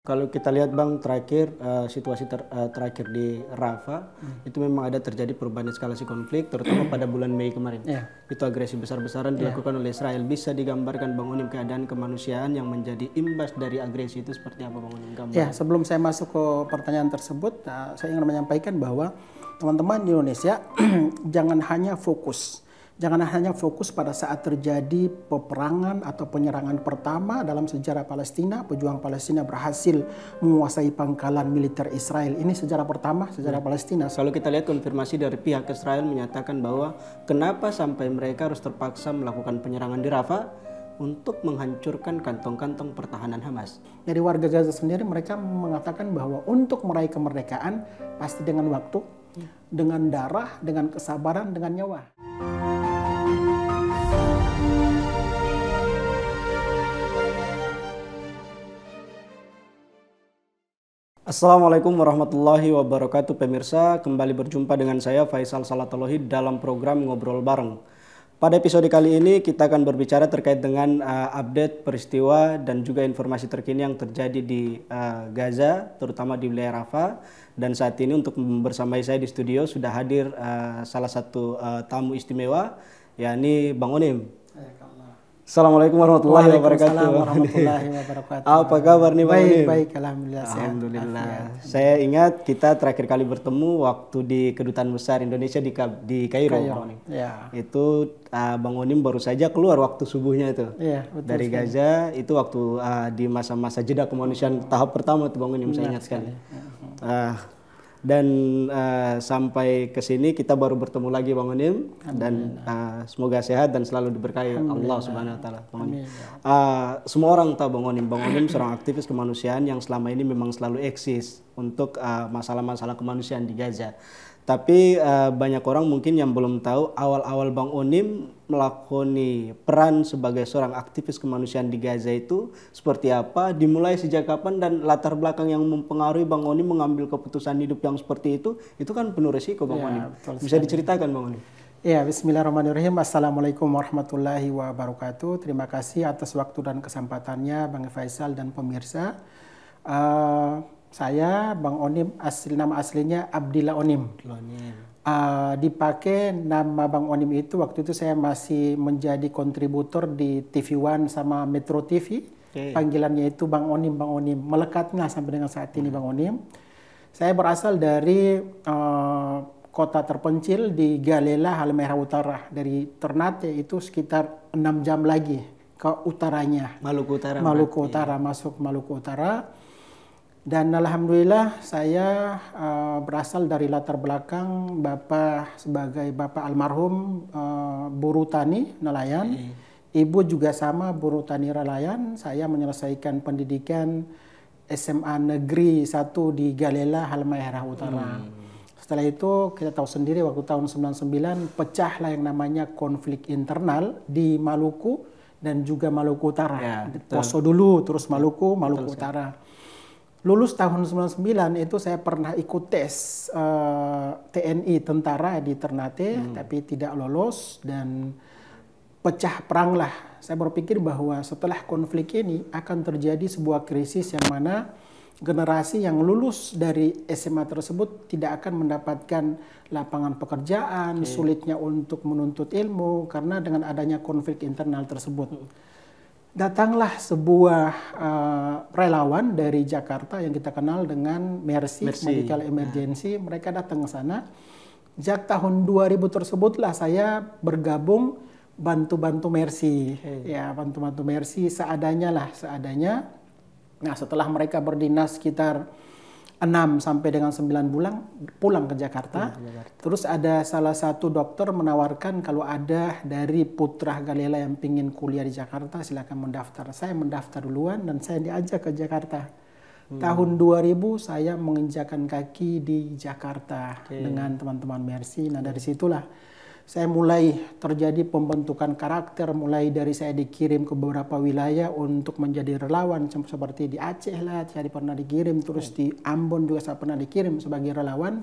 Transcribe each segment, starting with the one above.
Kalau kita lihat Bang terakhir situasi terakhir di Rafah itu memang ada terjadi perubahan eskalasi konflik terutama pada bulan Mei kemarin. Itu agresi besar-besaran dilakukan oleh Israel. Bisa digambarkan Bang Onim keadaan kemanusiaan yang menjadi imbas dari agresi itu seperti apa Bang Onim? Ya, sebelum saya masuk ke pertanyaan tersebut, saya ingin menyampaikan bahwa teman-teman di Indonesia jangan hanya fokus pada saat terjadi peperangan atau penyerangan pertama dalam sejarah Palestina. Pejuang Palestina berhasil menguasai pangkalan militer Israel. Ini sejarah pertama, sejarah Palestina. Kalau kita lihat konfirmasi dari pihak Israel menyatakan bahwa kenapa sampai mereka harus terpaksa melakukan penyerangan di Rafah untuk menghancurkan kantong-kantong pertahanan Hamas. Dari warga Gaza sendiri mereka mengatakan bahwa untuk meraih kemerdekaan pasti dengan waktu, dengan darah, dengan kesabaran, dengan nyawa. Assalamualaikum warahmatullahi wabarakatuh pemirsa, kembali berjumpa dengan saya Faisal Salatolohi dalam program Ngobrol Bareng. Pada episode kali ini kita akan berbicara terkait dengan update peristiwa dan juga informasi terkini yang terjadi di Gaza, terutama di wilayah Rafah. Dan saat ini untuk bersamai saya di studio sudah hadir salah satu tamu istimewa, yakni Bang Onim. Assalamualaikum warahmatullahi wabarakatuh. Warahmatullahi wabarakatuh. Apa kabar nih Bang Onim? Baik, alhamdulillah. Alhamdulillah. Saya ingat kita terakhir kali bertemu waktu di Kedutaan Besar Indonesia di Kairo. Bang Onim. Ya. Itu Bang Onim baru saja keluar waktu subuhnya itu. Iya, betul dari sekali. Gaza, itu waktu di masa-masa jeda kemanusiaan tahap pertama itu Bang Onim, saya ingat sekali. Dan sampai ke sini kita baru bertemu lagi Bang Onim, dan semoga sehat dan selalu diberkahi Allah Subhanahu wa taala. Semua orang tahu Bang Onim seorang aktivis kemanusiaan yang selama ini memang selalu eksis untuk masalah-masalah kemanusiaan di Gaza. Tapi banyak orang mungkin yang belum tahu awal-awal Bang Onim melakoni peran sebagai seorang aktivis kemanusiaan di Gaza itu seperti apa, dimulai sejak kapan, dan latar belakang yang mempengaruhi Bang Onim mengambil keputusan hidup yang seperti itu kan penuh resiko Bang Onim. Bisa diceritakan Bang Onim? Ya, bismillahirrahmanirrahim. Assalamualaikum warahmatullahi wabarakatuh. Terima kasih atas waktu dan kesempatannya Bang Faisal dan pemirsa. Saya Bang Onim, nama aslinya Abdillah Onim. Dipakai nama Bang Onim itu waktu itu saya masih menjadi kontributor di TV One sama Metro TV. Panggilannya itu Bang Onim, Bang Onim. Melekatnya sampai dengan saat ini Bang Onim. Saya berasal dari kota terpencil di Galela, Halmahera Utara. Dari Ternate itu sekitar 6 jam lagi ke utaranya. Maluku Utara. Maluku Utara, masuk Maluku Utara. Dan alhamdulillah saya berasal dari latar belakang sebagai bapak almarhum buruh tani nelayan. Ibu juga sama buruh tani nelayan. Saya menyelesaikan pendidikan SMA Negeri 1 di Galela, Halmahera Utara. Setelah itu kita tahu sendiri waktu tahun 99 pecahlah yang namanya konflik internal di Maluku dan juga Maluku Utara. Poso dulu, terus Maluku Utara. Lulus tahun 99 itu saya pernah ikut tes TNI tentara di Ternate, tapi tidak lolos dan pecah perang lah. Saya berpikir bahwa setelah konflik ini akan terjadi sebuah krisis yang mana generasi yang lulus dari SMA tersebut tidak akan mendapatkan lapangan pekerjaan, sulitnya untuk menuntut ilmu karena dengan adanya konflik internal tersebut. Datanglah sebuah relawan dari Jakarta yang kita kenal dengan Mercy. Medical Emergency. Mereka datang ke sana. Sejak tahun 2000 tersebutlah saya bergabung bantu-bantu Mercy. Ya, bantu-bantu Mercy seadanya. Nah, setelah mereka berdinas sekitar 6 sampai dengan 9 bulan pulang ke Jakarta. Terus ada salah satu dokter menawarkan kalau ada dari putra Galela yang pingin kuliah di Jakarta silakan mendaftar. Saya mendaftar duluan dan saya diajak ke Jakarta. Tahun 2000 saya menginjakan kaki di Jakarta dengan teman-teman Mercy. Nah, dari situlah saya mulai terjadi pembentukan karakter, mulai dari saya dikirim ke beberapa wilayah untuk menjadi relawan, seperti di Aceh lah, saya pernah dikirim, terus di Ambon juga saya pernah dikirim sebagai relawan.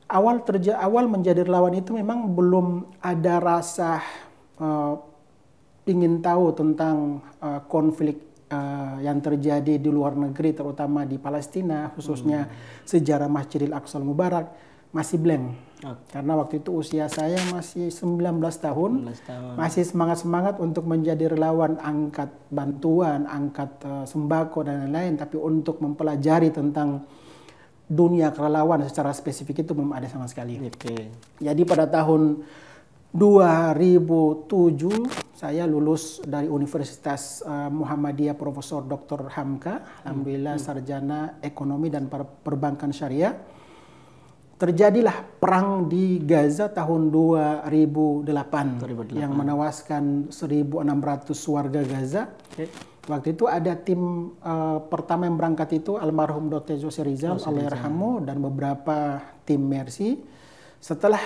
Awal menjadi relawan itu memang belum ada rasa ingin tahu tentang konflik yang terjadi di luar negeri, terutama di Palestina, khususnya sejarah Masjidil Aqsa Mubarak, masih blank. Karena waktu itu usia saya masih 19 tahun, masih semangat-semangat untuk menjadi relawan, angkat bantuan, angkat sembako dan lain-lain, tapi untuk mempelajari tentang dunia kerelawan secara spesifik itu belum ada sama sekali. Jadi pada tahun 2007 saya lulus dari Universitas Muhammadiyah Profesor Dr. Hamka, alhamdulillah sarjana ekonomi dan perbankan syariah. Terjadilah perang di Gaza tahun 2008 yang menewaskan 1.600 warga Gaza. Waktu itu ada tim pertama yang berangkat itu almarhum Dr. Jose Rizal, Allahyarhamu, dan beberapa tim Mercy. Setelah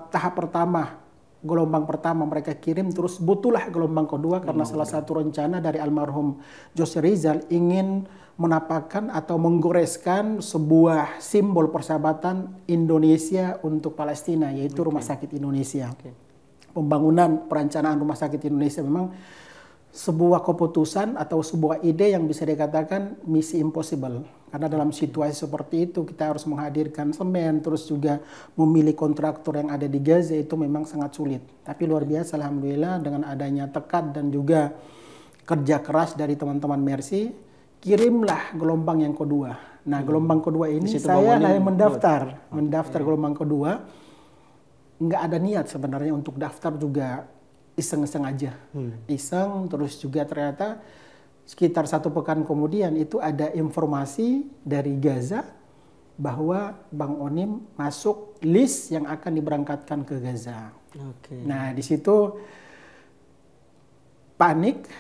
tahap pertama, gelombang pertama mereka kirim, terus butuhlah gelombang kedua karena salah satu rencana dari almarhum Jose Rizal ingin menampakkan atau menggoreskan sebuah simbol persahabatan Indonesia untuk Palestina, yaitu Rumah Sakit Indonesia. Pembangunan perencanaan Rumah Sakit Indonesia memang sebuah keputusan atau sebuah ide yang bisa dikatakan misi impossible. Karena dalam situasi seperti itu kita harus menghadirkan semen, terus juga memilih kontraktor yang ada di Gaza, itu memang sangat sulit. Tapi luar biasa alhamdulillah dengan adanya tekad dan juga kerja keras dari teman-teman Mercy, kirimlah gelombang yang kedua. Nah, gelombang kedua ini saya hanya mendaftar gelombang kedua. Nggak ada niat sebenarnya untuk daftar, juga iseng-iseng aja. Iseng, terus juga ternyata sekitar 1 pekan kemudian itu ada informasi dari Gaza bahwa Bang Onim masuk list yang akan diberangkatkan ke Gaza. Nah, di situ panik,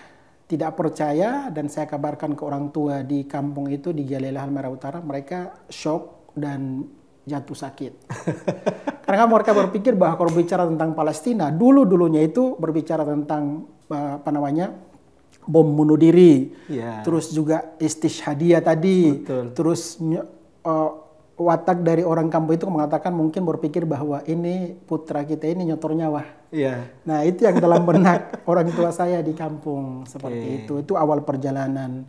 tidak percaya, dan saya kabarkan ke orang tua di kampung itu di Galilea Halmahera Utara, mereka shock dan jatuh sakit. Karena mereka berpikir bahwa kalau bicara tentang Palestina, dulunya itu berbicara tentang apa namanya, bom bunuh diri, terus juga istishhadiyah tadi, terus watak dari orang kampung itu mengatakan mungkin berpikir bahwa ini putra kita ini nyotor nyawa. Nah, itu yang dalam benak orang tua saya di kampung seperti itu. Itu awal perjalanan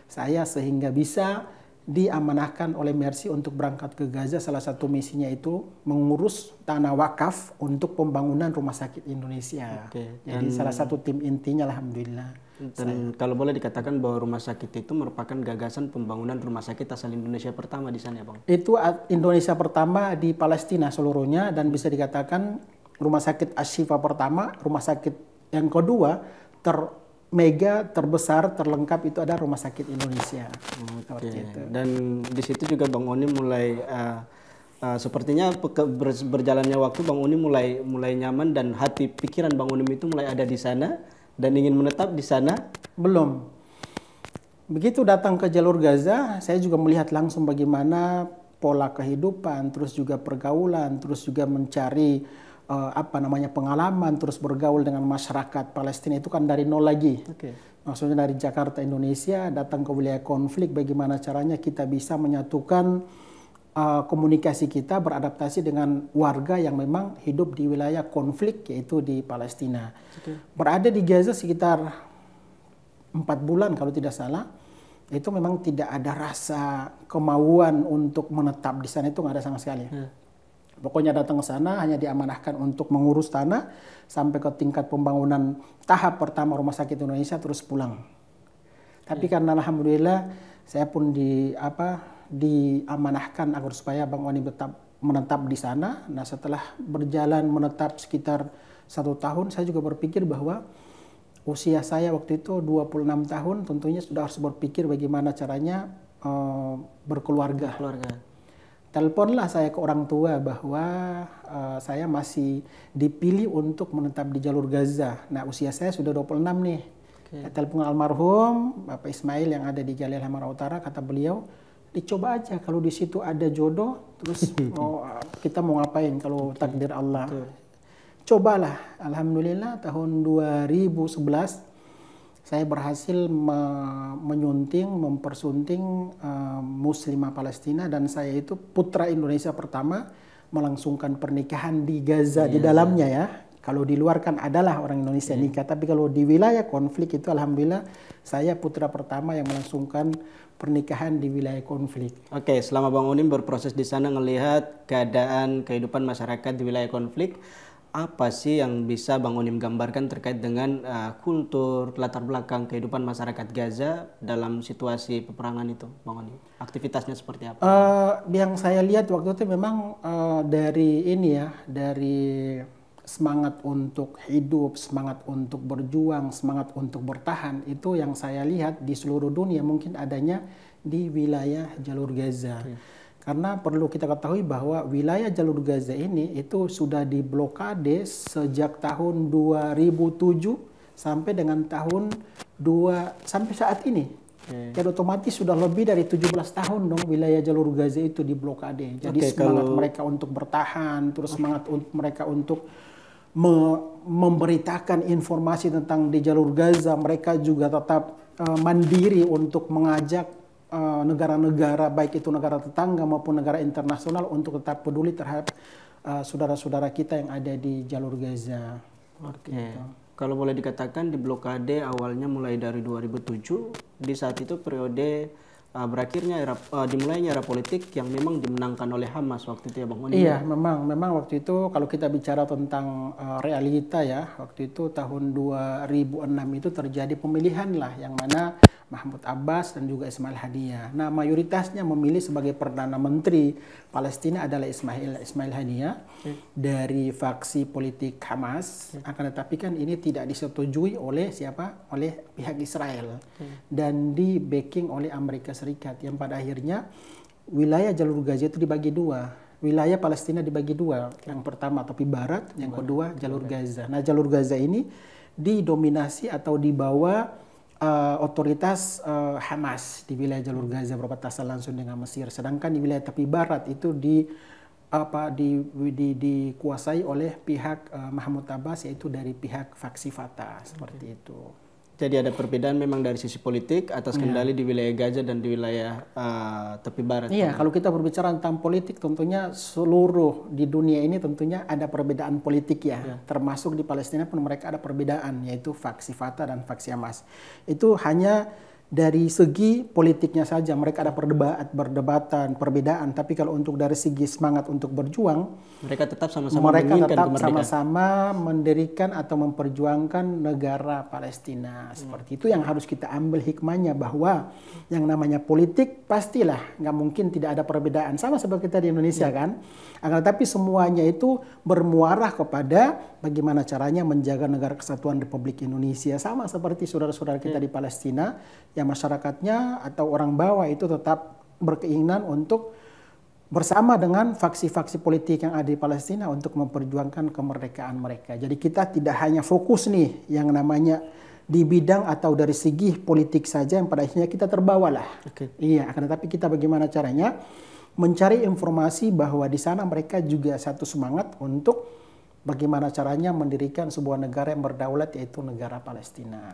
saya sehingga bisa diamanahkan oleh Mercy untuk berangkat ke Gaza. Salah satu misinya itu mengurus tanah wakaf untuk pembangunan Rumah Sakit Indonesia. Jadi salah satu tim intinya alhamdulillah. Dan kalau boleh dikatakan bahwa rumah sakit itu merupakan gagasan pembangunan rumah sakit asal Indonesia pertama di sana ya Bang? Itu Indonesia pertama di Palestina seluruhnya, dan bisa dikatakan rumah sakit Ashifa pertama, rumah sakit yang kedua mega, terbesar, terlengkap itu ada Rumah Sakit Indonesia. Dan di situ juga Bang Oni mulai sepertinya berjalannya waktu Bang Oni mulai nyaman dan hati pikiran Bang Oni itu mulai ada di sana dan ingin menetap di sana. Belum. Begitu datang ke jalur Gaza, saya juga melihat langsung bagaimana pola kehidupan, terus juga pergaulan, terus juga mencari pengalaman, terus bergaul dengan masyarakat Palestina itu kan dari nol lagi. Maksudnya dari Jakarta, Indonesia, datang ke wilayah konflik, bagaimana caranya kita bisa menyatukan komunikasi kita, beradaptasi dengan warga yang memang hidup di wilayah konflik, yaitu di Palestina. Berada di Gaza sekitar 4 bulan kalau tidak salah, itu memang tidak ada rasa kemauan untuk menetap di sana, itu nggak ada sama sekali. Pokoknya datang ke sana hanya diamanahkan untuk mengurus tanah sampai ke tingkat pembangunan tahap pertama Rumah Sakit Indonesia, terus pulang. Tapi karena alhamdulillah saya pun diamanahkan agar supaya Bang Oni menetap di sana. Nah, setelah berjalan menetap sekitar 1 tahun, saya juga berpikir bahwa usia saya waktu itu 26 tahun, tentunya sudah harus berpikir bagaimana caranya berkeluarga. Teleponlah saya ke orang tua bahwa saya masih dipilih untuk menetap di jalur Gaza. Nah, usia saya sudah 26 nih. Saya telepon almarhum Bapak Ismail yang ada di Galilea Halmahera Utara, kata beliau, dicoba aja kalau di situ ada jodoh, terus kita mau ngapain kalau takdir Allah. Cobalah. Alhamdulillah tahun 2011 saya berhasil menyunting, mempersunting muslimah Palestina, dan saya itu putra Indonesia pertama melangsungkan pernikahan di Gaza, di dalamnya ya. Kalau di luar kan adalah orang Indonesia nikah, tapi kalau di wilayah konflik itu alhamdulillah saya putra pertama yang melangsungkan pernikahan di wilayah konflik. Oke, selama Bang Onim berproses di sana ngelihat keadaan kehidupan masyarakat di wilayah konflik, apa sih yang bisa Bang Onim gambarkan terkait dengan kultur, latar belakang kehidupan masyarakat Gaza dalam situasi peperangan itu, Bang Onim? Aktivitasnya seperti apa? Yang saya lihat waktu itu memang dari ini ya, dari semangat untuk hidup, semangat untuk berjuang, semangat untuk bertahan, itu yang saya lihat di seluruh dunia mungkin adanya di wilayah jalur Gaza. Karena perlu kita ketahui bahwa wilayah jalur Gaza ini itu sudah diblokade sejak tahun 2007 sampai dengan sampai saat ini. Jadi otomatis sudah lebih dari 17 tahun dong wilayah jalur Gaza itu diblokade. Jadi semangat mereka untuk bertahan, terus semangat mereka untuk memberitakan informasi tentang di jalur Gaza, mereka juga tetap mandiri untuk mengajak negara-negara, baik itu negara tetangga maupun negara internasional, untuk tetap peduli terhadap saudara-saudara kita yang ada di jalur Gaza. Oke. Kalau boleh dikatakan di blokade awalnya mulai dari 2007, di saat itu periode berakhirnya dimulainya era politik yang memang dimenangkan oleh Hamas waktu itu ya Bang Onim. Iya, memang waktu itu kalau kita bicara tentang realita ya, waktu itu tahun 2006 itu terjadi pemilihan lah, yang mana Mahmud Abbas dan juga Ismail Haniyah. Nah, mayoritasnya memilih sebagai Perdana Menteri Palestina adalah Ismail Haniyah dari faksi politik Hamas. Akan tetapi kan ini tidak disetujui oleh siapa? Oleh pihak Israel dan di backing oleh Amerika Serikat, yang pada akhirnya wilayah jalur Gaza itu dibagi dua. Wilayah Palestina dibagi dua. Yang pertama tepi barat, yang kedua jalur Gaza. Nah, jalur Gaza ini didominasi atau dibawa otoritas Hamas di wilayah jalur Gaza berbatasan langsung dengan Mesir. Sedangkan di wilayah tepi barat itu dikuasai oleh pihak Mahmud Abbas, yaitu dari pihak faksi Fatah, seperti itu. Jadi ada perbedaan memang dari sisi politik atas kendali di wilayah Gaza dan di wilayah tepi barat. Iya, kalau kita berbicara tentang politik, tentunya seluruh di dunia ini tentunya ada perbedaan politik ya. Termasuk di Palestina pun mereka ada perbedaan, yaitu faksi Fatah dan faksi Hamas. Itu hanya dari segi politiknya saja mereka ada perdebatan, perbedaan. Tapi kalau untuk dari segi semangat untuk berjuang, mereka tetap sama-sama mendirikan atau memperjuangkan negara Palestina. Seperti itu yang harus kita ambil hikmahnya, bahwa yang namanya politik pastilah nggak mungkin tidak ada perbedaan. Sama seperti kita di Indonesia kan. Akan tetapi semuanya itu bermuarah kepada bagaimana caranya menjaga negara kesatuan Republik Indonesia. Sama seperti saudara-saudara kita di Palestina, yang masyarakatnya atau orang bawah itu tetap berkeinginan untuk bersama dengan faksi-faksi politik yang ada di Palestina untuk memperjuangkan kemerdekaan mereka. Jadi kita tidak hanya fokus nih yang namanya di bidang atau dari segi politik saja yang pada akhirnya kita terbawa lah. Iya, akan tetapi kita bagaimana caranya mencari informasi bahwa di sana mereka juga satu semangat untuk bagaimana caranya mendirikan sebuah negara yang berdaulat, yaitu negara Palestina.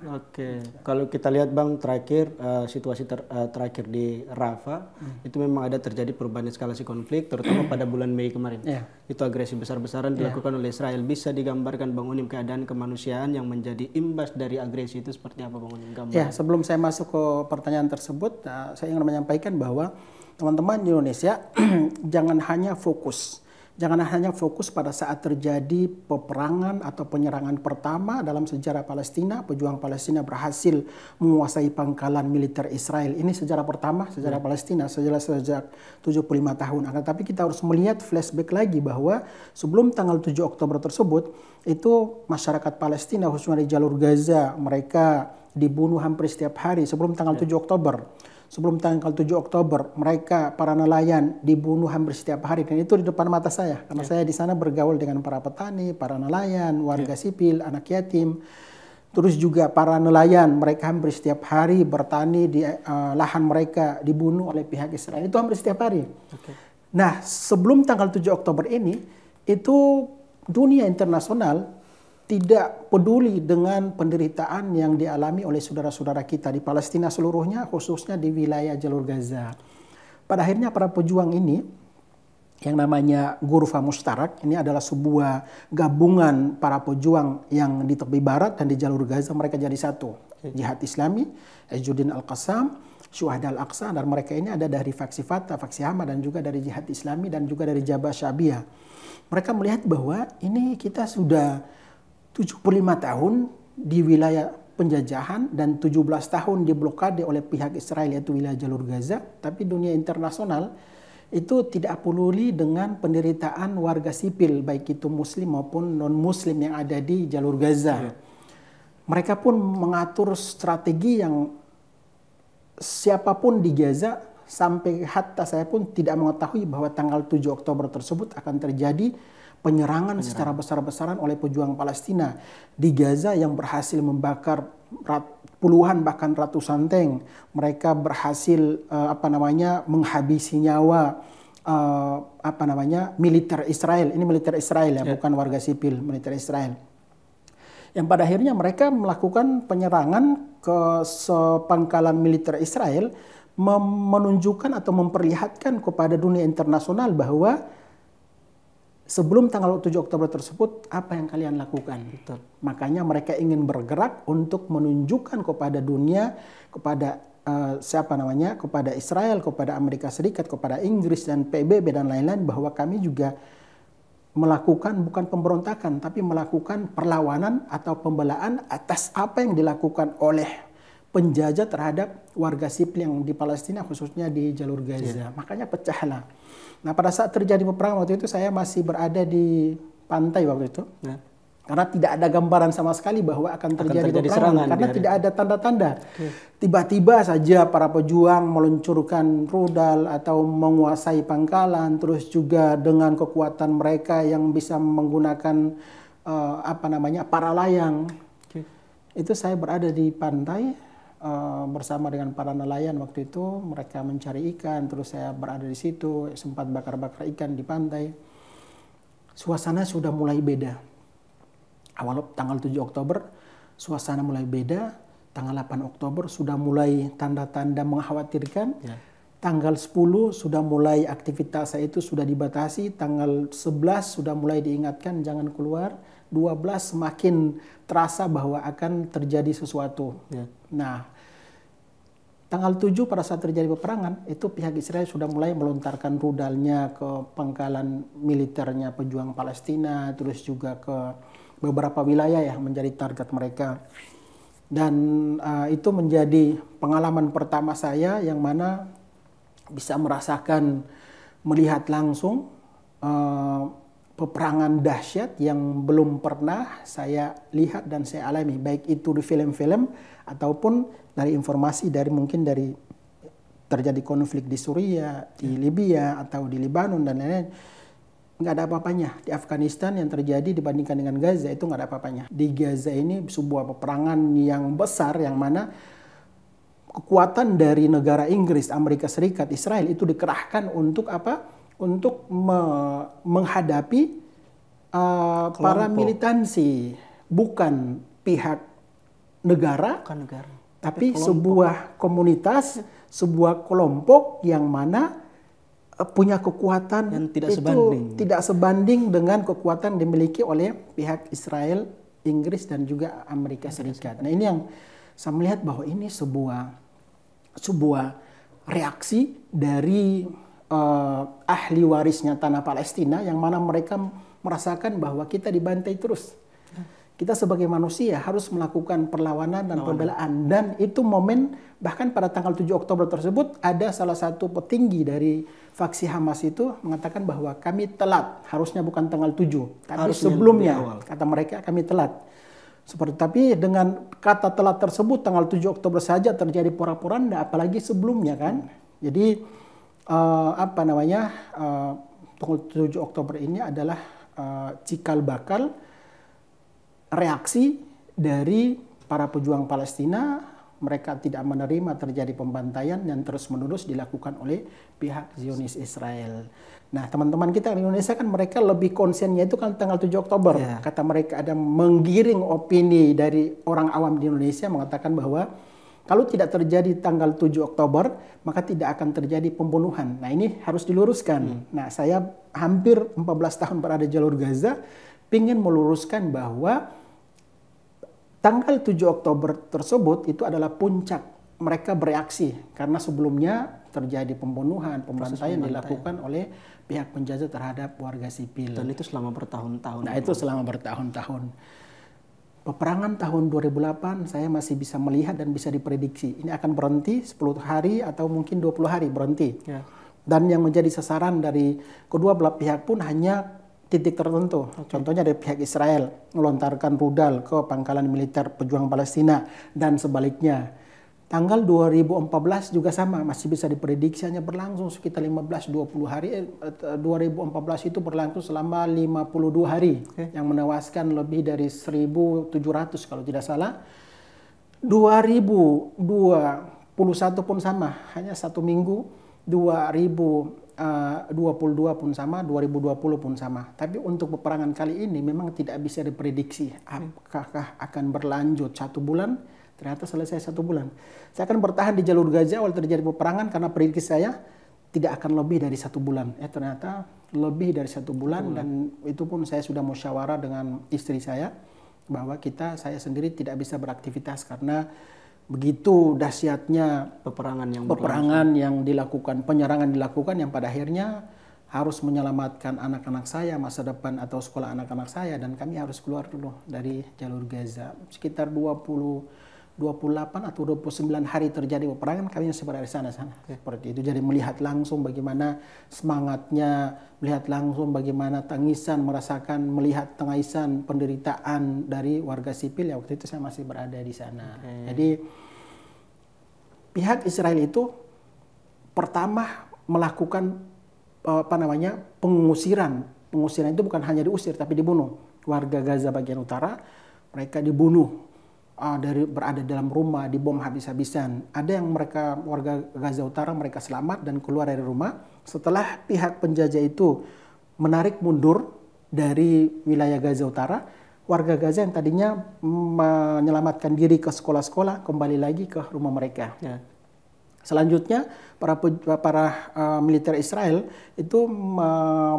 Kalau kita lihat Bang, terakhir situasi terakhir di Rafah itu memang ada terjadi perubahan eskalasi konflik, terutama pada bulan Mei kemarin. Itu agresi besar-besaran dilakukan oleh Israel. Bisa digambarkan Bang Onim keadaan kemanusiaan yang menjadi imbas dari agresi itu seperti apa Bang Onim? Ya, sebelum saya masuk ke pertanyaan tersebut, saya ingin menyampaikan bahwa teman-teman di Indonesia jangan hanya fokus pada saat terjadi peperangan atau penyerangan pertama dalam sejarah Palestina. Pejuang Palestina berhasil menguasai pangkalan militer Israel. Ini sejarah pertama, sejarah Palestina, sejak 75 tahun. Tapi kita harus melihat flashback lagi bahwa sebelum tanggal 7 Oktober tersebut, itu masyarakat Palestina khususnya di jalur Gaza, mereka dibunuh hampir setiap hari sebelum tanggal 7 Oktober. Sebelum tanggal 7 Oktober, mereka, para nelayan, dibunuh hampir setiap hari. Dan itu di depan mata saya. Karena saya di sana bergaul dengan para petani, para nelayan, warga sipil, anak yatim. Terus juga para nelayan, mereka hampir setiap hari bertani di lahan mereka, dibunuh oleh pihak Israel. Itu hampir setiap hari. Nah, sebelum tanggal 7 Oktober ini, itu dunia internasional tidak peduli dengan penderitaan yang dialami oleh saudara-saudara kita di Palestina seluruhnya, khususnya di wilayah jalur Gaza. Pada akhirnya para pejuang ini yang namanya Ghurfah Mushtarak. Ini adalah sebuah gabungan para pejuang yang di tepi barat dan di jalur Gaza, mereka jadi satu. Jihad Islami, Izzuddin Al-Qassam, Syuhada Al-Aqsa, dan mereka ini ada dari faksi Fatah, faksi Hamas, dan juga dari Jihad Islami, dan juga dari Jabhah Sya'biyah. Mereka melihat bahwa ini kita sudah 75 tahun di wilayah penjajahan dan 17 tahun diblokade oleh pihak Israel, yaitu wilayah jalur Gaza, tapi dunia internasional itu tidak peduli dengan penderitaan warga sipil, baik itu muslim maupun non-muslim yang ada di jalur Gaza. Mereka pun mengatur strategi yang siapapun di Gaza, sampai hatta saya pun tidak mengetahui bahwa tanggal 7 Oktober tersebut akan terjadi penyerangan secara besar-besaran oleh pejuang Palestina di Gaza yang berhasil membakar puluhan bahkan ratusan tank. Mereka berhasil menghabisi nyawa militer Israel. Ini militer Israel ya, bukan warga sipil, militer Israel. Yang pada akhirnya mereka melakukan penyerangan ke sepangkalan militer Israel, menunjukkan atau memperlihatkan kepada dunia internasional bahwa sebelum tanggal 7 Oktober tersebut, apa yang kalian lakukan? Betul. Makanya mereka ingin bergerak untuk menunjukkan kepada dunia, kepada kepada Israel, kepada Amerika Serikat, kepada Inggris dan PBB dan lain-lain, bahwa kami juga melakukan bukan pemberontakan, tapi melakukan perlawanan atau pembelaan atas apa yang dilakukan oleh penjajah terhadap warga sipil yang di Palestina, khususnya di jalur Gaza. Makanya pecahlah. Nah, pada saat terjadi peperangan waktu itu, saya masih berada di pantai waktu itu. Karena tidak ada gambaran sama sekali bahwa akan terjadi peperangan. Karena tidak ada tanda-tanda. Tiba-tiba saja para pejuang meluncurkan rudal atau menguasai pangkalan. Terus juga dengan kekuatan mereka yang bisa menggunakan para layang. Itu saya berada di pantai bersama dengan para nelayan waktu itu. Mereka mencari ikan, terus saya berada di situ, sempat bakar-bakar ikan di pantai. Suasana sudah mulai beda. Awal tanggal 7 Oktober suasana mulai beda. Tanggal 8 Oktober sudah mulai tanda-tanda mengkhawatirkan. Tanggal 10 sudah mulai aktivitas saya itu sudah dibatasi. Tanggal 11 sudah mulai diingatkan jangan keluar. 12 semakin terasa bahwa akan terjadi sesuatu. Nah, tanggal 7 pada saat terjadi peperangan, itu pihak Israel sudah mulai melontarkan rudalnya ke pangkalan militernya pejuang Palestina, terus juga ke beberapa wilayah yang menjadi target mereka. Dan itu menjadi pengalaman pertama saya yang mana bisa merasakan, melihat langsung peperangan dahsyat yang belum pernah saya lihat dan saya alami, baik itu di film-film ataupun dari informasi mungkin dari terjadi konflik di Suriah, di Libya atau di Lebanon dan lain-lain. Nggak ada apa-apanya. Di Afghanistan yang terjadi dibandingkan dengan Gaza itu nggak ada apa-apanya. Di Gaza ini sebuah peperangan yang besar yang mana kekuatan dari negara Inggris, Amerika Serikat, Israel itu dikerahkan untuk apa? Untuk menghadapi para militansi, bukan pihak negara, tapi sebuah komunitas, sebuah kelompok yang mana punya kekuatan yang tidak sebanding dengan kekuatan dimiliki oleh pihak Israel, Inggris dan juga Amerika Serikat. Nah, ini yang saya melihat bahwa ini sebuah reaksi dari ahli warisnya tanah Palestina yang mana mereka merasakan bahwa kita dibantai terus. Kita sebagai manusia harus melakukan perlawanan dan pembelaan. Dan itu momen, bahkan pada tanggal 7 Oktober tersebut ada salah satu petinggi dari faksi Hamas itu mengatakan bahwa kami telat. Harusnya bukan tanggal 7, tapi sebelumnya kata mereka kami telat. Tapi dengan kata telat tersebut tanggal 7 Oktober saja terjadi porak-poranda, apalagi sebelumnya kan. Jadi tanggal 7 Oktober ini adalah cikal bakal reaksi dari para pejuang Palestina. Mereka tidak menerima terjadi pembantaian yang terus-menerus dilakukan oleh pihak Zionis Israel. Nah, teman-teman kita di Indonesia kan mereka lebih konsennya itu kan tanggal 7 Oktober. Kata mereka ada menggiring opini dari orang awam di Indonesia mengatakan bahwa Kalau tidak terjadi tanggal 7 Oktober, maka tidak akan terjadi pembunuhan. Nah, ini harus diluruskan. Nah, saya hampir 14 tahun berada di jalur Gaza, ingin meluruskan bahwa tanggal 7 Oktober tersebut itu adalah puncak mereka bereaksi. Karena sebelumnya terjadi pembunuhan, pembantaian dilakukan oleh pihak penjajah terhadap warga sipil. Dan itu selama bertahun-tahun. Nah, itu selama bertahun-tahun. Peperangan tahun 2008 saya masih bisa melihat dan bisa diprediksi. Ini akan berhenti 10 hari atau mungkin 20 hari berhenti. Ya. Dan yang menjadi sasaran dari kedua belah pihak pun hanya titik tertentu. Contohnya dari pihak Israel melontarkan rudal ke pangkalan militer pejuang Palestina dan sebaliknya. Tanggal 2014 juga sama, masih bisa diprediksi hanya berlangsung sekitar 15-20 hari. 2014 itu berlangsung selama 52 hari yang menewaskan lebih dari 1.700 kalau tidak salah. 2021 pun sama, hanya 1 minggu. 2022 pun sama, 2020 pun sama. Tapi untuk peperangan kali ini memang tidak bisa diprediksi apakah akan berlanjut 1 bulan. Ternyata selesai 1 bulan. Saya akan bertahan di jalur Gaza awal terjadi peperangan karena prediksi saya tidak akan lebih dari 1 bulan. Ternyata lebih dari 1 bulan dan itu pun saya sudah musyawarah dengan istri saya bahwa saya sendiri tidak bisa beraktivitas karena begitu dahsyatnya peperangan yang dilakukan, penyerangan dilakukan yang pada akhirnya harus menyelamatkan anak-anak saya, masa depan atau sekolah anak-anak saya, dan kami harus keluar dulu dari jalur Gaza. Sekitar 28 atau 29 hari terjadi peperangan, kami masih berada di sana. Seperti itu. Jadi melihat langsung bagaimana semangatnya, melihat langsung bagaimana tangisan, melihat tangisan penderitaan dari warga sipil. Ya waktu itu saya masih berada di sana. Jadi pihak Israel itu pertama melakukan pengusiran. Pengusiran itu bukan hanya diusir tapi dibunuh. Warga Gaza bagian utara mereka dibunuh. Berada dalam rumah, dibom habis-habisan. Ada yang warga Gaza Utara mereka selamat dan keluar dari rumah. Setelah pihak penjajah itu menarik mundur dari wilayah Gaza Utara, warga Gaza yang tadinya menyelamatkan diri ke sekolah-sekolah kembali lagi ke rumah mereka. Ya. Selanjutnya para militer Israel itu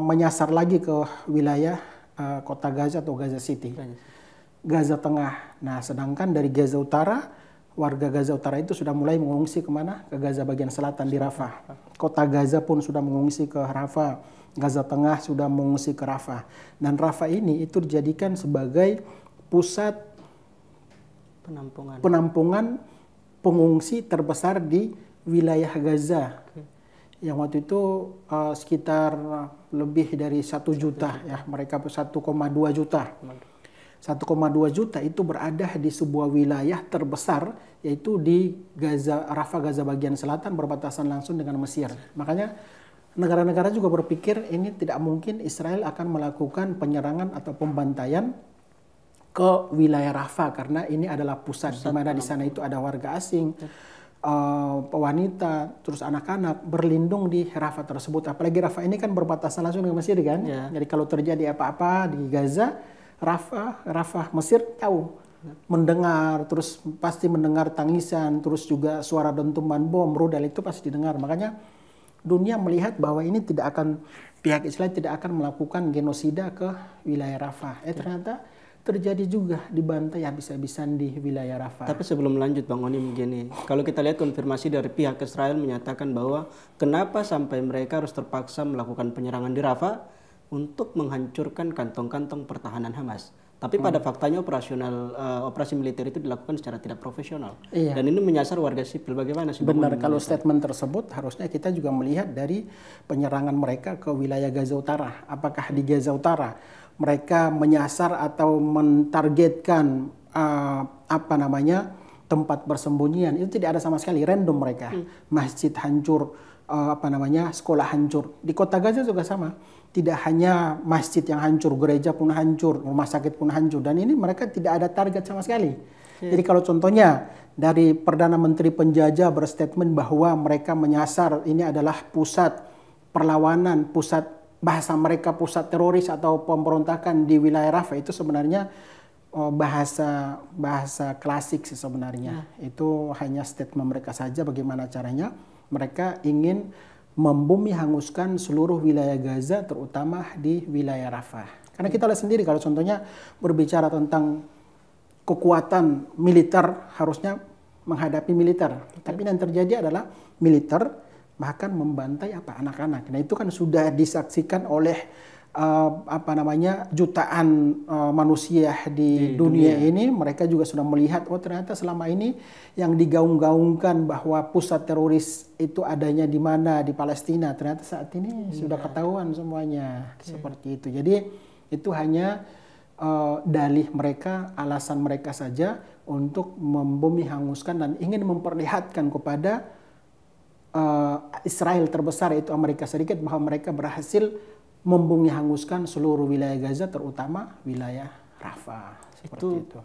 menyasar lagi ke wilayah kota Gaza atau Gaza City. Gaza Tengah. Nah, sedangkan dari Gaza Utara, warga Gaza Utara itu sudah mulai mengungsi kemana? Ke Gaza bagian selatan di Rafah. Kota Gaza pun sudah mengungsi ke Rafah. Gaza Tengah sudah mengungsi ke Rafah. Dan Rafah ini itu dijadikan sebagai pusat penampungan pengungsi terbesar di wilayah Gaza. Yang waktu itu sekitar lebih dari 1 juta ya, mereka 1,2 juta. 1,2 juta itu berada di sebuah wilayah terbesar yaitu di Rafah Gaza bagian selatan berbatasan langsung dengan Mesir. Makanya negara-negara juga berpikir ini tidak mungkin Israel akan melakukan penyerangan atau pembantaian ke wilayah Rafah karena ini adalah pusat di mana di sana itu ada warga asing, wanita, terus anak-anak berlindung di Rafah tersebut. Apalagi Rafah ini kan berbatasan langsung dengan Mesir kan. Ya. Jadi kalau terjadi apa-apa di Gaza, Rafah Mesir tahu, mendengar, terus pasti mendengar tangisan, terus juga suara dentuman bom, rudal itu pasti didengar. Makanya dunia melihat bahwa ini pihak Israel tidak akan melakukan genosida ke wilayah Rafah. Ternyata terjadi juga, dibantai habis-habisan di wilayah Rafah. Tapi sebelum lanjut Bang Onim begini, kalau kita lihat konfirmasi dari pihak Israel menyatakan bahwa kenapa sampai mereka harus terpaksa melakukan penyerangan di Rafah untuk menghancurkan kantong-kantong pertahanan Hamas. Tapi pada faktanya operasi militer itu dilakukan secara tidak profesional. Iya. Dan ini menyasar warga sipil. Bagaimana sih? Benar, kalau statement tersebut harusnya kita juga melihat dari penyerangan mereka ke wilayah Gaza Utara. Apakah di Gaza Utara mereka menyasar atau mentargetkan tempat persembunyian? Itu tidak ada sama sekali, random mereka. Masjid hancur, sekolah hancur. Di kota Gaza juga sama. Tidak hanya masjid yang hancur, gereja pun hancur, rumah sakit pun hancur. Dan ini mereka tidak ada target sama sekali. Jadi kalau contohnya dari Perdana Menteri penjajah berstatement bahwa mereka menyasar ini adalah pusat perlawanan, pusat bahasa mereka pusat teroris atau pemberontakan di wilayah Rafah, itu sebenarnya bahasa klasik sih sebenarnya. Itu hanya statement mereka saja bagaimana caranya mereka ingin membumi hanguskan seluruh wilayah Gaza, terutama di wilayah Rafah. Karena kita lihat sendiri kalau contohnya berbicara tentang kekuatan militer, harusnya menghadapi militer. Tapi yang terjadi adalah militer bahkan membantai anak-anak. Nah itu kan sudah disaksikan oleh jutaan manusia di dunia ini. Mereka juga sudah melihat, oh ternyata selama ini yang digaung-gaungkan bahwa pusat teroris itu adanya di mana, di Palestina, ternyata saat ini sudah ketahuan semuanya. Seperti itu. Jadi itu hanya dalih mereka, alasan mereka saja untuk membumi hanguskan dan ingin memperlihatkan kepada Israel terbesar, yaitu Amerika Serikat, bahwa mereka berhasil membumi hanguskan seluruh wilayah Gaza, terutama wilayah Rafah. Seperti itu.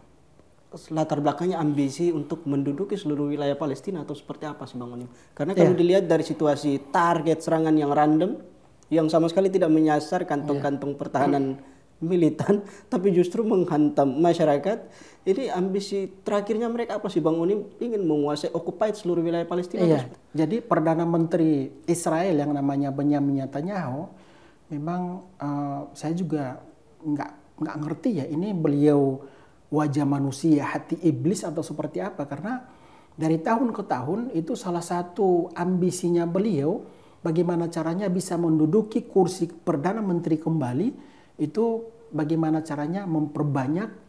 Latar belakangnya ambisi untuk menduduki seluruh wilayah Palestina atau seperti apa sih Bang Onim? Karena kalau dilihat dari situasi target serangan yang random, yang sama sekali tidak menyasar kantong-kantong pertahanan militan, tapi justru menghantam masyarakat. Ini ambisi terakhirnya mereka apa sih Bang Onim? Ingin menguasai, occupy seluruh wilayah Palestina? Jadi Perdana Menteri Israel yang namanya Benyamin Netanyahu, memang saya juga nggak ngerti ya, ini beliau wajah manusia, hati iblis atau seperti apa. Karena dari tahun ke tahun itu salah satu ambisinya beliau, bagaimana caranya bisa menduduki kursi Perdana Menteri kembali, itu bagaimana caranya memperbanyak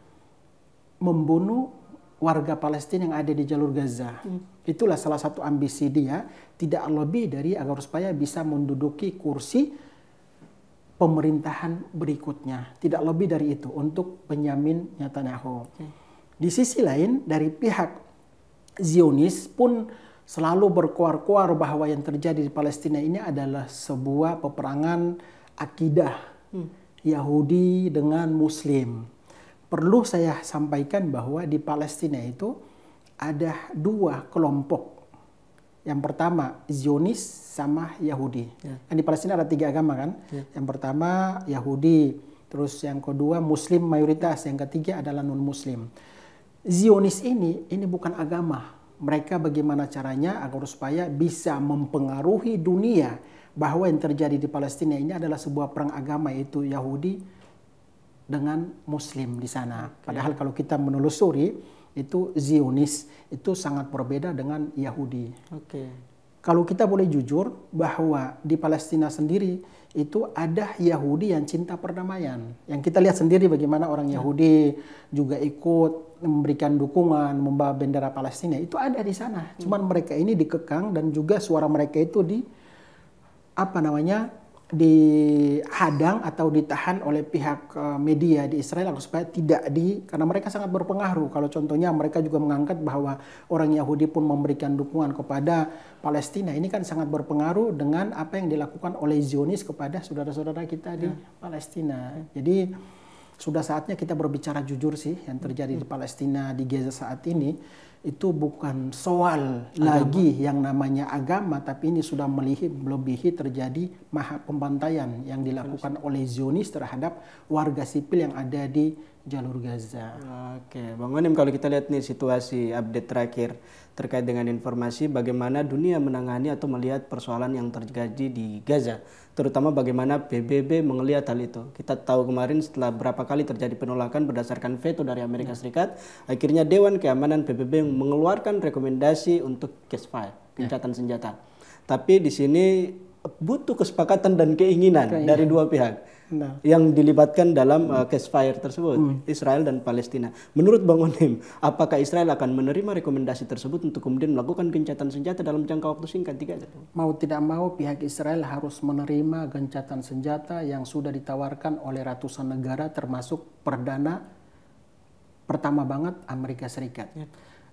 membunuh warga Palestina yang ada di jalur Gaza. Itulah salah satu ambisi dia, tidak lebih dari agar supaya bisa menduduki kursi pemerintahan berikutnya. Tidak lebih dari itu untuk Benyamin Netanyahu. Di sisi lain, dari pihak Zionis pun selalu berkoar-koar bahwa yang terjadi di Palestina ini adalah sebuah peperangan akidah Yahudi dengan Muslim. Perlu saya sampaikan bahwa di Palestina itu ada dua kelompok. Yang pertama Zionis sama Yahudi. Kan di Palestina ada 3 agama kan. Yang pertama Yahudi, terus yang kedua Muslim mayoritas, yang ketiga adalah non-Muslim. Zionis ini bukan agama. Mereka bagaimana caranya agar supaya bisa mempengaruhi dunia bahwa yang terjadi di Palestina ini adalah sebuah perang agama, yaitu Yahudi dengan Muslim di sana. Padahal kalau kita menelusuri itu Zionis itu sangat berbeda dengan Yahudi. Kalau kita boleh jujur bahwa di Palestina sendiri itu ada Yahudi yang cinta perdamaian. Yang kita lihat sendiri bagaimana orang Yahudi juga ikut memberikan dukungan, membawa bendera Palestina. Itu ada di sana. Cuman mereka ini dikekang dan juga suara mereka itu dihadang atau ditahan oleh pihak media di Israel supaya tidak karena mereka sangat berpengaruh. Kalau contohnya mereka juga mengangkat bahwa orang Yahudi pun memberikan dukungan kepada Palestina. Ini kan sangat berpengaruh dengan apa yang dilakukan oleh Zionis kepada saudara-saudara kita di Palestina. Jadi sudah saatnya kita berbicara jujur sih, yang terjadi di Palestina, di Gaza saat ini itu bukan soal lagi yang namanya agama, tapi ini sudah melebihi terjadi pembantaian yang dilakukan oleh Zionis terhadap warga sipil yang ada di jalur Gaza. Oke, Bang Onim, kalau kita lihat nih situasi update terakhir terkait dengan informasi bagaimana dunia menangani atau melihat persoalan yang terjadi di Gaza, terutama bagaimana PBB melihat hal itu. Kita tahu kemarin setelah berapa kali terjadi penolakan berdasarkan veto dari Amerika Serikat, akhirnya Dewan Keamanan PBB mengeluarkan rekomendasi untuk ceasefire, gencatan senjata. Tapi di sini butuh kesepakatan dan keinginan dari dua pihak yang dilibatkan dalam ceasefire tersebut, Israel dan Palestina. Menurut Bang Onim, apakah Israel akan menerima rekomendasi tersebut untuk kemudian melakukan gencatan senjata dalam jangka waktu singkat? Mau tidak mau pihak Israel harus menerima gencatan senjata yang sudah ditawarkan oleh ratusan negara, termasuk pertama banget Amerika Serikat.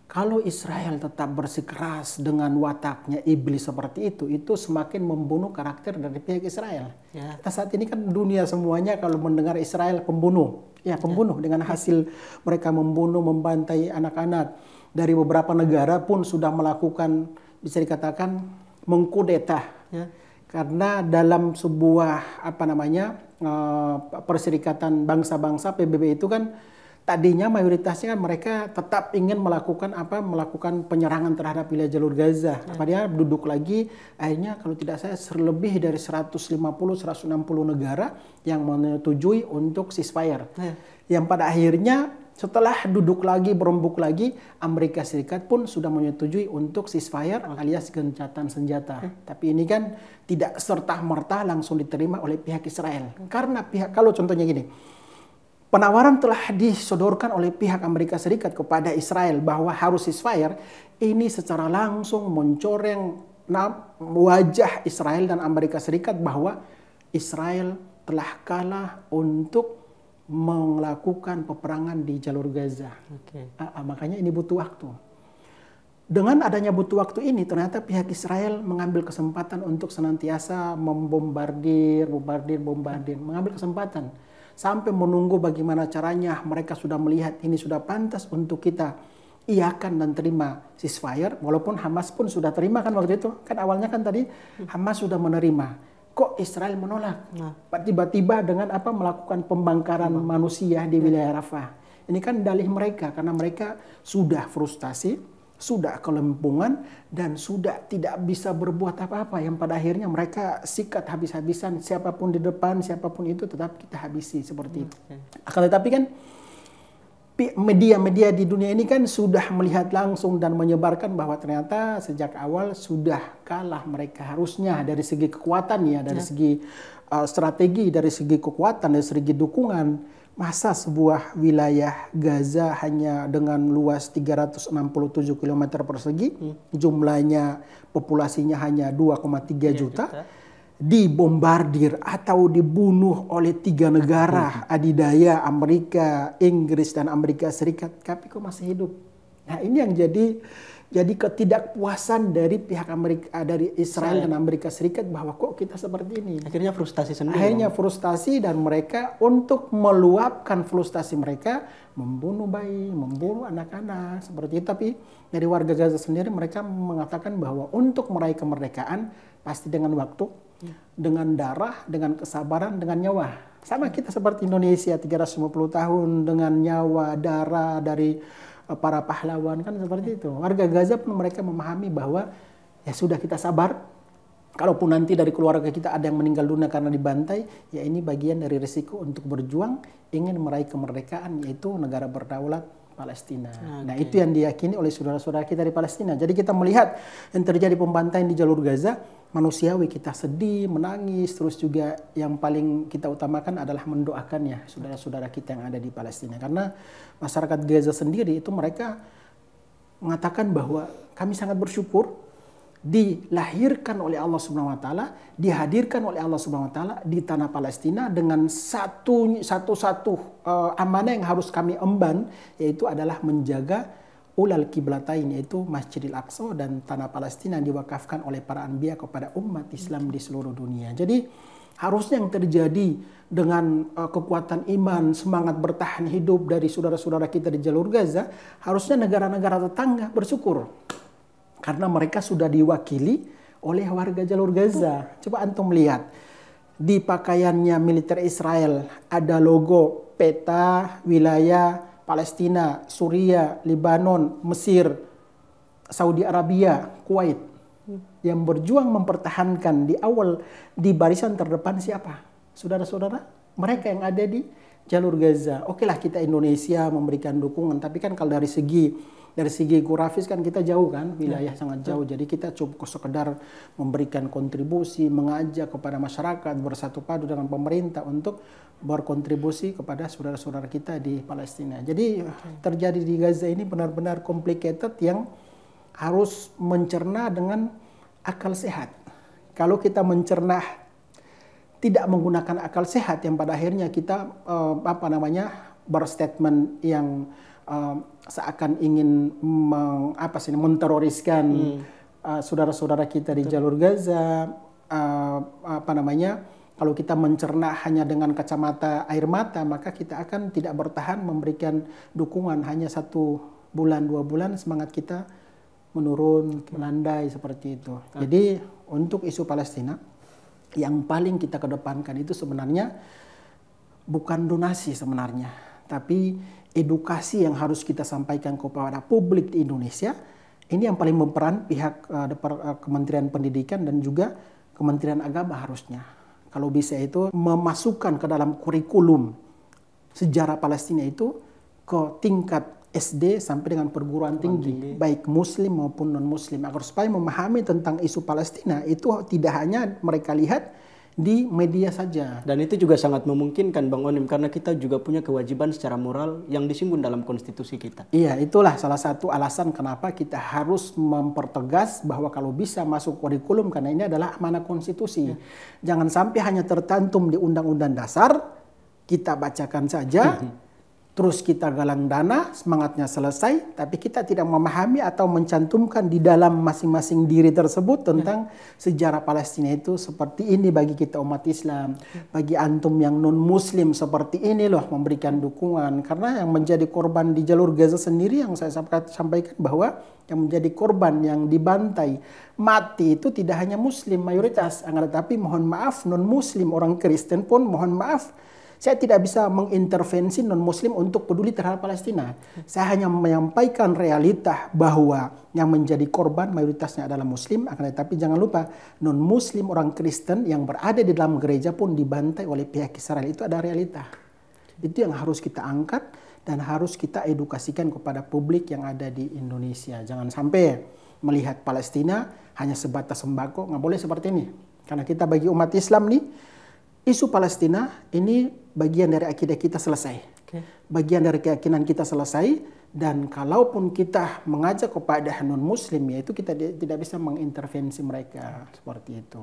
Kalau Israel tetap bersikeras dengan wataknya iblis seperti itu semakin membunuh karakter dari pihak Israel. Kita saat ini kan dunia semuanya kalau mendengar Israel pembunuh. Pembunuh dengan hasil mereka membunuh, membantai anak-anak. Dari beberapa negara pun sudah melakukan, bisa dikatakan, mengkudeta. Karena dalam sebuah Perserikatan Bangsa-Bangsa PBB itu kan tadinya mayoritasnya kan mereka tetap ingin melakukan penyerangan terhadap wilayah jalur Gaza. Dia duduk lagi, akhirnya kalau tidak saya lebih dari 150-160 negara yang menyetujui untuk ceasefire. Yang pada akhirnya setelah duduk lagi, berembuk lagi, Amerika Serikat pun sudah menyetujui untuk ceasefire alias gencatan senjata. Tapi ini kan tidak serta-merta langsung diterima oleh pihak Israel. Karena kalau contohnya gini, penawaran telah disodorkan oleh pihak Amerika Serikat kepada Israel bahwa harus ceasefire, ini secara langsung mencoreng wajah Israel dan Amerika Serikat bahwa Israel telah kalah untuk melakukan peperangan di jalur Gaza. Makanya ini butuh waktu. Dengan adanya butuh waktu ini, ternyata pihak Israel mengambil kesempatan untuk senantiasa membombardir, mengambil kesempatan. Sampai menunggu bagaimana caranya mereka sudah melihat ini sudah pantas untuk kita iakan dan terima ceasefire. Walaupun Hamas pun sudah terima kan waktu itu. Kan awalnya kan tadi Hamas sudah menerima. Kok Israel menolak? Tiba-tiba dengan melakukan pembangkaran manusia di wilayah Rafah. Ini kan dalih mereka karena mereka sudah frustasi, sudah kelimpungan, dan sudah tidak bisa berbuat apa-apa. Yang pada akhirnya mereka sikat habis-habisan, siapapun di depan, siapapun itu tetap kita habisi seperti itu. Akan tetapi kan media-media di dunia ini kan sudah melihat langsung dan menyebarkan bahwa ternyata sejak awal sudah kalah mereka harusnya dari segi kekuatan dari segi strategi, dari segi kekuatan, dari segi dukungan. Masa sebuah wilayah Gaza hanya dengan luas 367 km persegi, jumlahnya populasinya hanya 2,3 juta, dibombardir atau dibunuh oleh 3 negara adidaya, Amerika, Inggris, dan Amerika Serikat, tapi kok masih hidup. Nah ini yang jadi ketidakpuasan dari pihak dari Israel dan Amerika Serikat bahwa kok kita seperti ini. Akhirnya frustasi sendiri. Akhirnya frustasi, dan mereka untuk meluapkan frustasi mereka membunuh bayi, membunuh anak-anak seperti itu. Tapi dari warga Gaza sendiri mereka mengatakan bahwa untuk meraih kemerdekaan pasti dengan waktu, dengan darah, dengan kesabaran, dengan nyawa. Sama kita seperti Indonesia 350 tahun dengan nyawa, darah dari para pahlawan kan seperti itu. Warga Gaza pun mereka memahami bahwa ya sudah kita sabar. Kalaupun nanti dari keluarga kita ada yang meninggal dunia karena dibantai, ya ini bagian dari risiko untuk berjuang ingin meraih kemerdekaan, yaitu negara berdaulat Palestina. Nah itu yang diyakini oleh saudara-saudara kita di Palestina. Jadi kita melihat yang terjadi pembantaian di jalur Gaza, manusiawi kita sedih, menangis, terus juga yang paling kita utamakan adalah mendoakannya saudara-saudara kita yang ada di Palestina. Karena masyarakat Gaza sendiri itu mereka mengatakan bahwa kami sangat bersyukur dilahirkan oleh Allah Subhanahu wa taala, dihadirkan oleh Allah Subhanahu wa taala di tanah Palestina dengan satu amanah yang harus kami emban, yaitu adalah menjaga ulal kiblatain, yaitu Masjidil Aqsa dan tanah Palestina yang diwakafkan oleh para anbiya kepada umat Islam di seluruh dunia. Jadi harusnya yang terjadi dengan kekuatan iman, semangat bertahan hidup dari saudara-saudara kita di jalur Gaza, harusnya negara-negara tetangga bersyukur. Karena mereka sudah diwakili oleh warga jalur Gaza. Coba antum lihat, di pakaiannya militer Israel ada logo peta wilayah Palestina, Suria, Lebanon, Mesir, Saudi Arabia, Kuwait. Yang berjuang mempertahankan di barisan terdepan siapa? Saudara-saudara, mereka yang ada di jalur Gaza. Oke lah kita Indonesia memberikan dukungan, tapi kan kalau dari segi geografis kan kita jauh kan, wilayah sangat jauh. Jadi kita cukup sekedar memberikan kontribusi, mengajak kepada masyarakat bersatu padu dengan pemerintah untuk berkontribusi kepada saudara-saudara kita di Palestina. Jadi terjadi di Gaza ini benar-benar complicated yang harus mencerna dengan akal sehat. Kalau kita mencerna tidak menggunakan akal sehat, yang pada akhirnya kita berstatement yang seakan ingin menteroriskan saudara-saudara kita di jalur Gaza, kalau kita mencerna hanya dengan kacamata air mata, maka kita akan tidak bertahan memberikan dukungan. Hanya 1 bulan, 2 bulan semangat kita menurun, melandai seperti itu. Jadi untuk isu Palestina yang paling kita kedepankan itu sebenarnya bukan donasi sebenarnya, tapi edukasi yang harus kita sampaikan kepada publik di Indonesia, ini yang paling berperan pihak Kementerian Pendidikan dan juga Kementerian Agama harusnya. Kalau bisa itu memasukkan ke dalam kurikulum sejarah Palestina itu ke tingkat SD sampai dengan perguruan tinggi, baik muslim maupun non-muslim, agar supaya memahami tentang isu Palestina itu tidak hanya mereka lihat di media saja. Dan itu juga sangat memungkinkan Bang Onim, karena kita juga punya kewajiban secara moral yang disinggung dalam konstitusi kita. Iya, itulah salah satu alasan kenapa kita harus mempertegas bahwa kalau bisa masuk kurikulum, karena ini adalah amanah konstitusi. Jangan sampai hanya tercantum di Undang-Undang Dasar, kita bacakan saja, terus kita galang dana, semangatnya selesai, tapi kita tidak memahami atau mencantumkan di dalam masing-masing diri tersebut tentang sejarah Palestina itu seperti ini bagi kita umat Islam. Bagi antum yang non-muslim seperti ini loh memberikan dukungan. Karena yang menjadi korban di jalur Gaza sendiri yang saya sampaikan bahwa yang menjadi korban yang dibantai mati itu tidak hanya muslim mayoritas. Tetapi mohon maaf non-muslim, orang Kristen pun mohon maaf, saya tidak bisa mengintervensi non-muslim untuk peduli terhadap Palestina. Saya hanya menyampaikan realita bahwa yang menjadi korban mayoritasnya adalah muslim. Tetapi jangan lupa non-muslim orang Kristen yang berada di dalam gereja pun dibantai oleh pihak Israel. Itu ada realita. Itu yang harus kita angkat dan harus kita edukasikan kepada publik yang ada di Indonesia. Jangan sampai melihat Palestina hanya sebatas sembako. Nggak boleh seperti ini. Karena kita bagi umat Islam nih, isu Palestina ini bagian dari akidah kita selesai. Bagian dari keyakinan kita selesai. Dan kalaupun kita mengajak kepada non-muslim, yaitu kita tidak bisa mengintervensi mereka. Seperti itu.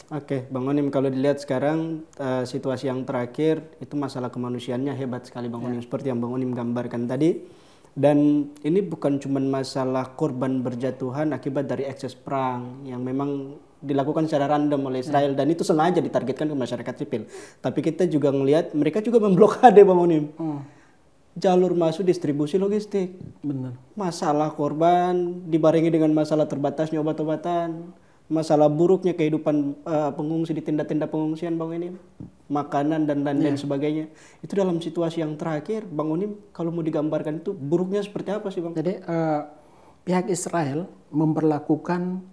Oke, Bang Onim, kalau dilihat sekarang situasi yang terakhir, itu masalah kemanusiaannya hebat sekali Bang Onim. Seperti yang Bang Onim gambarkan tadi. Dan ini bukan cuma masalah korban berjatuhan akibat dari ekses perang yang memang dilakukan secara random oleh Israel dan itu sengaja ditargetkan ke masyarakat sipil. Tapi kita juga melihat mereka juga memblokade Bang Onim. Jalur masuk distribusi logistik. Benar. Masalah korban dibarengi dengan masalah terbatasnya obat-obatan, masalah buruknya kehidupan pengungsi di tenda-tenda pengungsian Bang Onim, makanan dan lain-lain sebagainya. Itu dalam situasi yang terakhir Bang Onim, kalau mau digambarkan itu buruknya seperti apa sih Bang? Jadi pihak Israel memperlakukan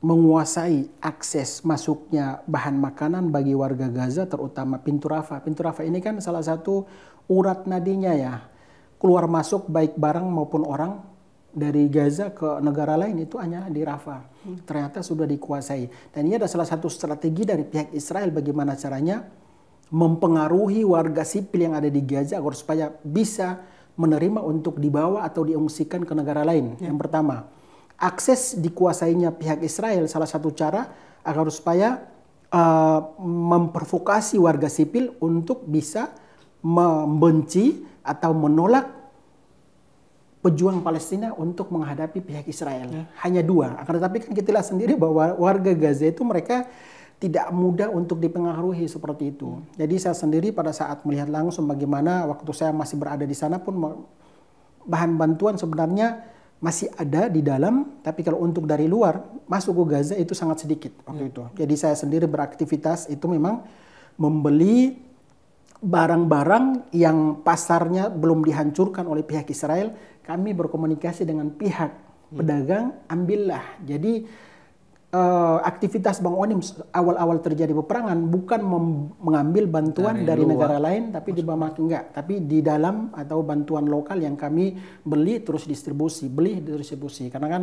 menguasai akses masuknya bahan makanan bagi warga Gaza, terutama pintu Rafah. Pintu Rafah ini kan salah satu urat nadinya ya, keluar masuk baik barang maupun orang dari Gaza ke negara lain itu hanya di Rafah. Ternyata sudah dikuasai. Dan ini adalah salah satu strategi dari pihak Israel bagaimana caranya mempengaruhi warga sipil yang ada di Gaza agar supaya bisa menerima untuk dibawa atau diungsikan ke negara lain. Yang pertama, akses dikuasainya pihak Israel salah satu cara agar supaya memprovokasi warga sipil untuk bisa membenci atau menolak pejuang Palestina untuk menghadapi pihak Israel. Hanya dua. Tetapi kan kita lihat sendiri bahwa warga Gaza itu mereka tidak mudah untuk dipengaruhi seperti itu. Jadi saya sendiri pada saat melihat langsung bagaimana waktu saya masih berada di sana pun bahan bantuan sebenarnya masih ada di dalam, tapi kalau untuk dari luar masuk ke Gaza itu sangat sedikit waktu itu. Jadi saya sendiri beraktivitas itu memang membeli barang-barang yang pasarnya belum dihancurkan oleh pihak Israel. Kami berkomunikasi dengan pihak pedagang, ambillah. Jadi aktivitas Bang Onim awal-awal terjadi peperangan bukan mengambil bantuan dari negara lain, tapi di bawah enggak, tapi di dalam atau bantuan lokal yang kami beli terus distribusi, karena kan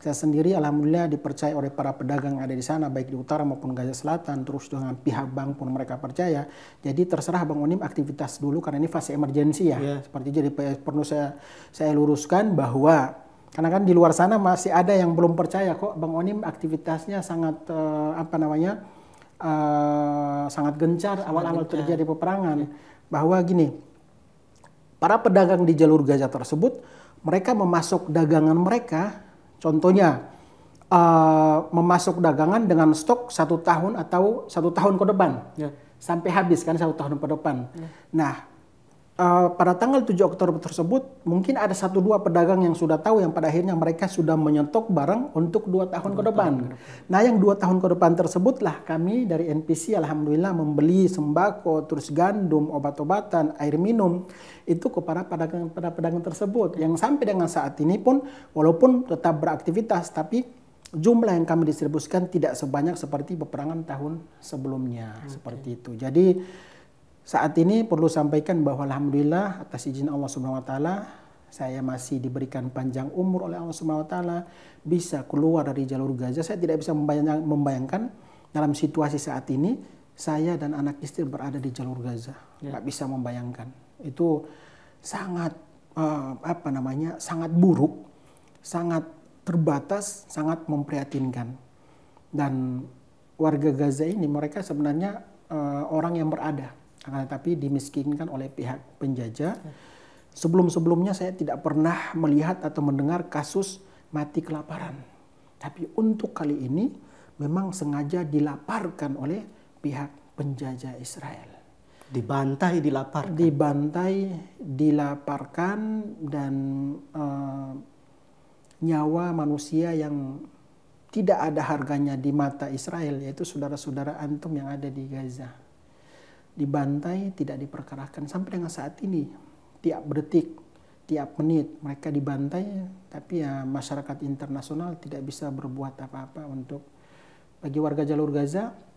saya sendiri alhamdulillah dipercaya oleh para pedagang yang ada di sana baik di utara maupun Gaza Selatan, terus dengan pihak bank pun mereka percaya. Jadi terserah Bang Onim aktivitas dulu karena ini fase emergensi ya. Seperti jadi perlu saya luruskan bahwa karena kan di luar sana masih ada yang belum percaya kok Bang Onim aktivitasnya sangat sangat gencar awal-awal terjadi peperangan. Bahwa gini, para pedagang di jalur Gaza tersebut mereka memasok dagangan mereka, contohnya memasok dagangan dengan stok 1 tahun atau 1 tahun ke depan sampai habis kan 1 tahun ke depan. Nah pada tanggal 7 Oktober tersebut mungkin ada 1-2 pedagang yang sudah tahu, yang pada akhirnya mereka sudah menyetok barang untuk 2 tahun ke depan. Nah, yang 2 tahun ke depan tersebutlah kami dari NPC alhamdulillah membeli sembako, terus gandum, obat-obatan, air minum itu kepada pedagang tersebut, yang sampai dengan saat ini pun walaupun tetap beraktivitas tapi jumlah yang kami distribusikan tidak sebanyak seperti peperangan tahun sebelumnya. Seperti itu. Jadi saat ini perlu sampaikan bahwa alhamdulillah atas izin Allah Subhanahu wa taala saya masih diberikan panjang umur oleh Allah Subhanahu wa taala, bisa keluar dari jalur Gaza. Saya tidak bisa membayangkan dalam situasi saat ini saya dan anak istri berada di jalur Gaza. Nggak bisa membayangkan. Itu sangat sangat buruk, sangat terbatas, sangat memprihatinkan. Dan warga Gaza ini mereka sebenarnya orang yang berada, akan tetapi dimiskinkan oleh pihak penjajah. Sebelum-sebelumnya saya tidak pernah melihat atau mendengar kasus mati kelaparan. Tapi untuk kali ini memang sengaja dilaparkan oleh pihak penjajah Israel. Dibantai, dilaparkan. Dibantai, dilaparkan, dan nyawa manusia yang tidak ada harganya di mata Israel, yaitu saudara-saudara antum yang ada di Gaza. Dibantai, tidak diperkarakan sampai dengan saat ini. Tiap detik, tiap menit mereka dibantai, tapi ya masyarakat internasional tidak bisa berbuat apa-apa untuk bagi warga jalur Gaza.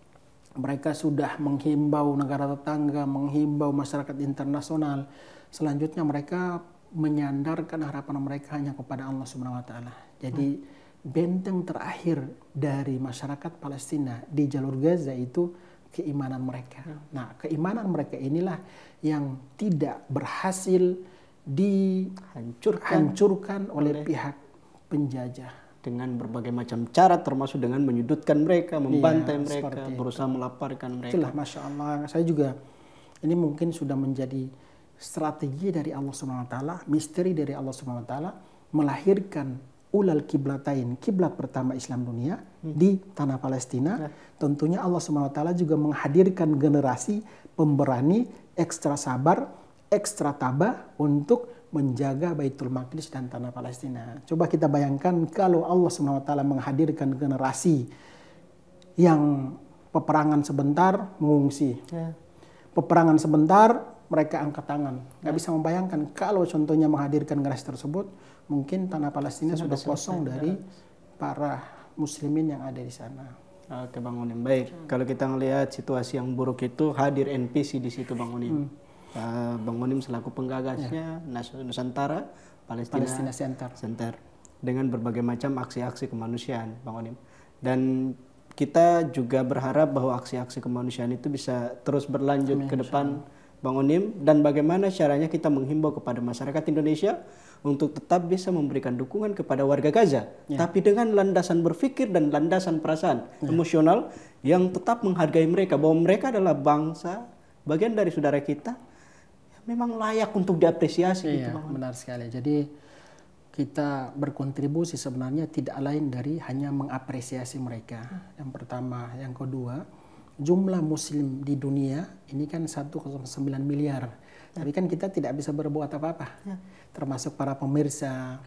Mereka sudah menghimbau negara tetangga, menghimbau masyarakat internasional. Selanjutnya mereka menyandarkan harapan mereka hanya kepada Allah Subhanahu wa taala. Jadi benteng terakhir dari masyarakat Palestina di jalur Gaza itu keimanan mereka. Nah, keimanan mereka inilah yang tidak berhasil dihancurkan oleh pihak penjajah. Dengan berbagai macam cara, termasuk dengan menyudutkan mereka, membantai mereka, berusaha melaparkan mereka. Itulah, Masya Allah. Saya juga, ini mungkin sudah menjadi strategi dari Allah Subhanahu wa taala, misteri dari Allah Subhanahu wa taala, melahirkan ulal kiblatain, kiblat pertama Islam dunia di tanah Palestina. Tentunya Allah Subhanahu wa taala juga menghadirkan generasi pemberani, ekstra sabar, ekstra tabah untuk menjaga Baitul Maqdis dan tanah Palestina. Coba kita bayangkan kalau Allah Subhanahu wa taala menghadirkan generasi yang peperangan sebentar mengungsi. Peperangan sebentar mereka angkat tangan. Nggak bisa membayangkan kalau contohnya menghadirkan generasi tersebut, mungkin tanah Palestina sudah kosong dari para muslimin yang ada di sana. Oke Bang Onim, baik. Kalau kita melihat situasi yang buruk itu, hadir NPC di situ Bang Onim. Bang Onim selaku penggagasnya Nusantara Palestina Center dengan berbagai macam aksi-aksi kemanusiaan Bang Onim. Dan kita juga berharap bahwa aksi-aksi kemanusiaan itu bisa terus berlanjut ke depan Bang Onim, dan bagaimana caranya kita menghimbau kepada masyarakat Indonesia untuk tetap bisa memberikan dukungan kepada warga Gaza, tapi dengan landasan berpikir dan landasan perasaan emosional yang tetap menghargai mereka, bahwa mereka adalah bangsa, bagian dari saudara kita, memang layak untuk diapresiasi. Iya, gitu, benar sekali. Jadi kita berkontribusi sebenarnya tidak lain dari hanya mengapresiasi mereka. Yang pertama, yang kedua, jumlah muslim di dunia ini kan 1,9 miliar. Tapi kan kita tidak bisa berbuat apa-apa. Termasuk para pemirsa.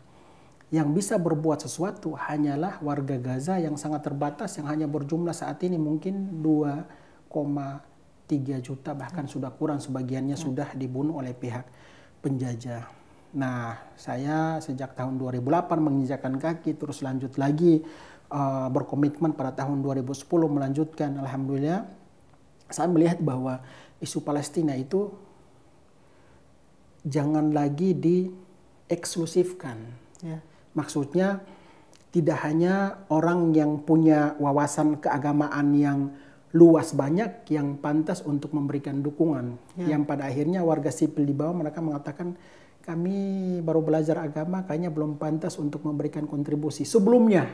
Yang bisa berbuat sesuatu hanyalah warga Gaza yang sangat terbatas, yang hanya berjumlah saat ini mungkin 2,3 juta, bahkan sudah kurang, sebagiannya sudah dibunuh oleh pihak penjajah. Nah, saya sejak tahun 2008 menginjakan kaki, terus lanjut lagi berkomitmen pada tahun 2010 melanjutkan. Alhamdulillah saya melihat bahwa isu Palestina itu jangan lagi dieksklusifkan. Maksudnya tidak hanya orang yang punya wawasan keagamaan yang luas banyak yang pantas untuk memberikan dukungan. Yang pada akhirnya warga sipil di bawah mereka mengatakan, kami baru belajar agama, kayaknya belum pantas untuk memberikan kontribusi sebelumnya.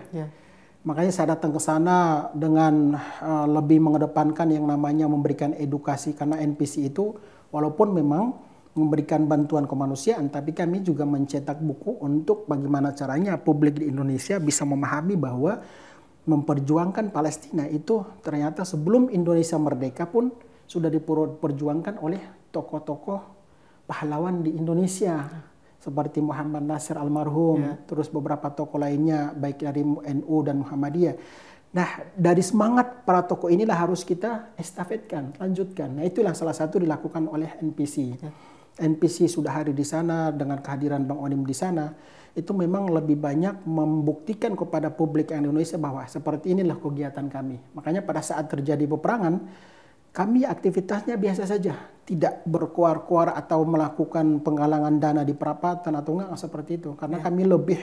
Makanya saya datang ke sana dengan lebih mengedepankan yang namanya memberikan edukasi, karena NPC itu walaupun memang memberikan bantuan kemanusiaan, tapi kami juga mencetak buku untuk bagaimana caranya publik di Indonesia bisa memahami bahwa memperjuangkan Palestina itu ternyata sebelum Indonesia merdeka pun sudah diperjuangkan oleh tokoh-tokoh pahlawan di Indonesia seperti Muhammad Nasir almarhum, terus beberapa tokoh lainnya baik dari NU dan Muhammadiyah. Nah, dari semangat para tokoh inilah harus kita estafetkan, lanjutkan. Nah, itulah salah satu dilakukan oleh NPC. NPC sudah hadir di sana dengan kehadiran Bang Onim di sana. Itu memang lebih banyak membuktikan kepada publik Indonesia bahwa seperti inilah kegiatan kami. Makanya pada saat terjadi peperangan, kami aktivitasnya biasa saja, tidak berkuar-kuar atau melakukan penggalangan dana di perapatan atau enggak seperti itu. Karena kami lebih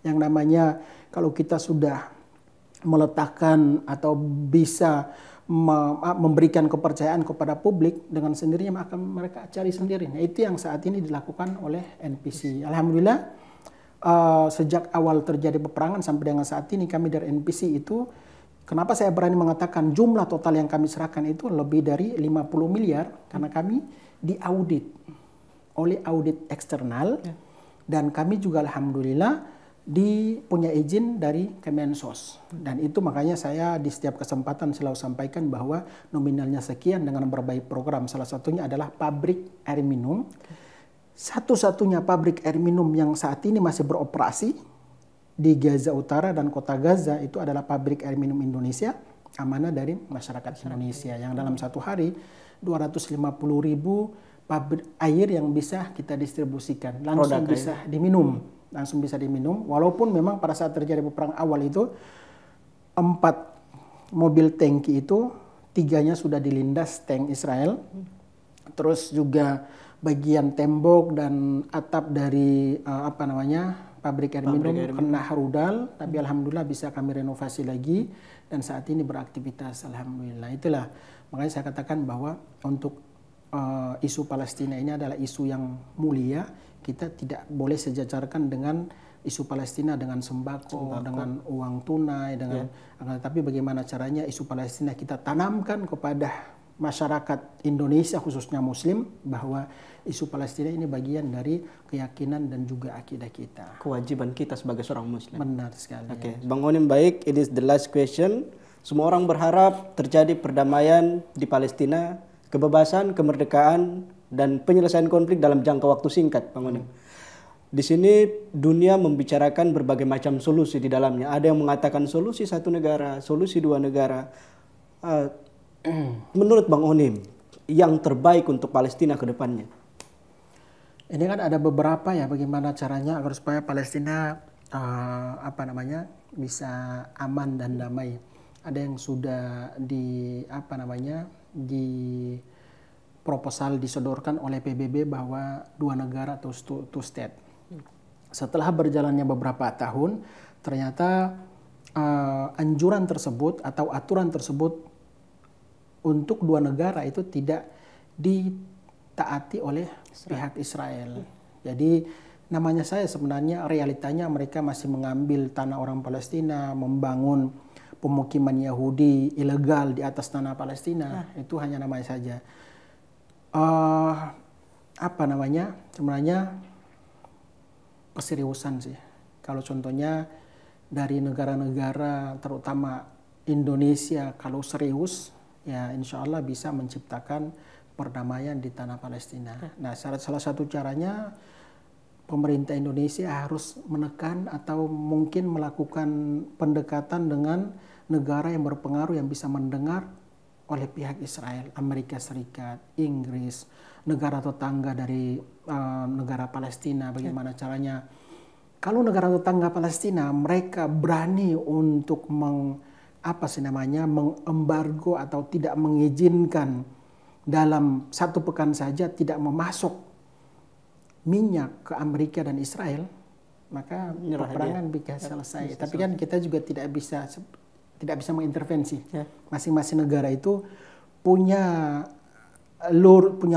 yang namanya kalau kita sudah meletakkan atau bisa memberikan kepercayaan kepada publik, dengan sendirinya akan mereka cari sendiri. Nah, itu yang saat ini dilakukan oleh NPC. Alhamdulillah sejak awal terjadi peperangan sampai dengan saat ini kami dari NPC itu, kenapa saya berani mengatakan jumlah total yang kami serahkan itu lebih dari 50 miliar karena kami diaudit oleh audit eksternal dan kami juga alhamdulillah punya izin dari Kemensos. Dan itu makanya saya di setiap kesempatan selalu sampaikan bahwa nominalnya sekian dengan berbagai program. Salah satunya adalah pabrik air minum. Satu-satunya pabrik air minum yang saat ini masih beroperasi di Gaza Utara dan kota Gaza itu adalah pabrik air minum Indonesia, amanah dari masyarakat Indonesia. Yang dalam satu hari 250.000 pabrik air yang bisa kita distribusikan. Langsung bisa diminum. Langsung bisa diminum, walaupun memang pada saat terjadi perang awal itu 4 mobil tangki itu 3-nya sudah dilindas tank Israel, terus juga bagian tembok dan atap dari pabrik air minum kena rudal, tapi alhamdulillah bisa kami renovasi lagi dan saat ini beraktivitas alhamdulillah. Itulah makanya saya katakan bahwa untuk isu Palestina ini adalah isu yang mulia. Kita tidak boleh sejajarkan dengan isu Palestina dengan sembako. Dengan uang tunai, tapi bagaimana caranya isu Palestina kita tanamkan kepada masyarakat Indonesia khususnya Muslim bahwa isu Palestina ini bagian dari keyakinan dan juga akidah kita. Kewajiban kita sebagai seorang Muslim. Benar sekali. Oke, Bang Onim, baik, it is the last question. Semua orang berharap terjadi perdamaian di Palestina, kebebasan, kemerdekaan, dan penyelesaian konflik dalam jangka waktu singkat, Bang Onim. Di sini dunia membicarakan berbagai macam solusi di dalamnya. Ada yang mengatakan solusi satu negara, solusi dua negara. Menurut Bang Onim, yang terbaik untuk Palestina ke depannya? Ini kan ada beberapa ya bagaimana caranya agar supaya Palestina bisa aman dan damai. Ada yang sudah di proposal disodorkan oleh PBB bahwa 2 negara atau two state. Setelah berjalannya beberapa tahun, ternyata anjuran tersebut atau aturan tersebut untuk 2 negara itu tidak ditaati oleh pihak Israel. Jadi namanya saya sebenarnya realitanya mereka masih mengambil tanah orang Palestina, membangun pemukiman Yahudi ilegal di atas tanah Palestina. Itu hanya namanya saja. Sebenarnya keseriusan sih. Kalau contohnya dari negara-negara terutama Indonesia kalau serius ya insya Allah bisa menciptakan perdamaian di tanah Palestina. Nah, salah satu caranya pemerintah Indonesia harus menekan atau mungkin melakukan pendekatan dengan negara yang berpengaruh yang bisa mendengar oleh pihak Israel, Amerika Serikat, Inggris, negara tetangga dari negara Palestina. Bagaimana caranya? Kalau negara tetangga Palestina mereka berani untuk mengembargo atau tidak mengizinkan dalam 1 pekan saja tidak memasok minyak ke Amerika dan Israel, maka peperangan bisa selesai. Tapi kan kita juga tidak bisa mengintervensi. Masing-masing negara itu punya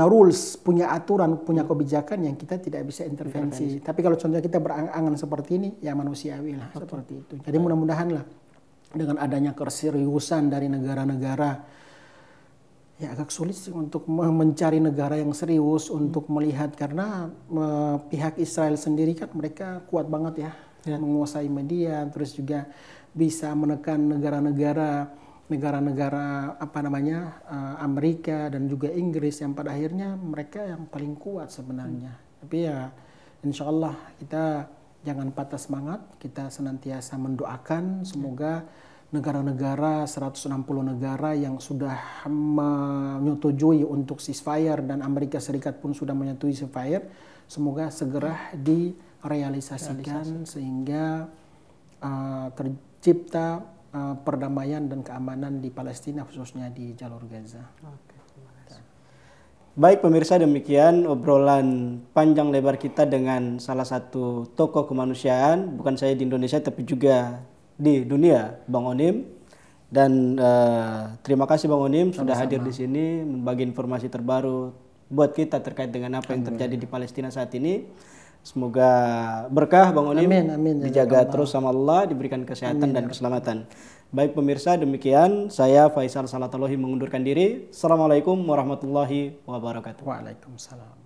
rules, punya aturan, punya kebijakan yang kita tidak bisa intervensi. Tapi kalau contohnya kita berangan-angan seperti ini, ya manusiawi lah seperti itu. Jadi mudah-mudahan lah dengan adanya keseriusan dari negara-negara, ya agak sulit sih untuk mencari negara yang serius untuk melihat karena pihak Israel sendiri kan mereka kuat banget ya menguasai media, terus juga bisa menekan negara-negara negara-negara Amerika dan juga Inggris yang pada akhirnya mereka yang paling kuat sebenarnya. Tapi ya insya Allah kita jangan patah semangat, kita senantiasa mendoakan semoga negara-negara 160 negara yang sudah menyetujui untuk ceasefire dan Amerika Serikat pun sudah menyetujui ceasefire, semoga segera direalisasikan sehingga tercipta perdamaian dan keamanan di Palestina khususnya di jalur Gaza. Baik pemirsa, demikian obrolan panjang lebar kita dengan salah satu tokoh kemanusiaan, bukan saja di Indonesia tapi juga di dunia, Bang Onim. Dan terima kasih Bang Onim sudah hadir di sini membagi informasi terbaru buat kita terkait dengan apa yang terjadi di Palestina saat ini. Semoga berkah Bang Onim, dijaga terus sama Allah, diberikan kesehatan dan keselamatan. Baik pemirsa, demikian saya Faisal Salatullah mengundurkan diri. Assalamualaikum warahmatullahi wabarakatuh. Waalaikumsalam.